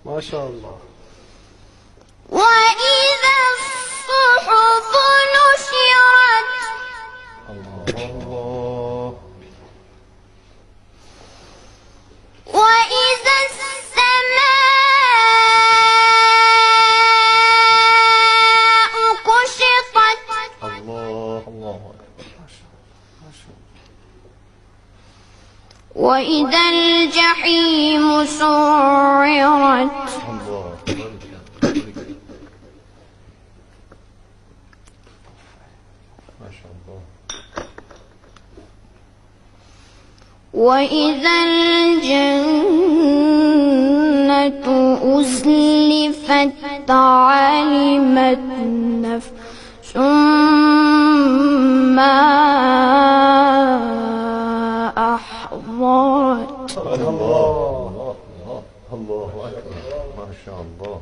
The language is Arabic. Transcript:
ما شاء الله. وإذا الصحف نشرت. الله. وإذا السماء كشطت. الله الله أكبر. ما شاء الله. وإذا الجحيم سعرت. الله. ما شاء الله. وإذا الجنة أزلفت علمت نفس ما أحضرت. الله الله أكبر. ما شاء الله.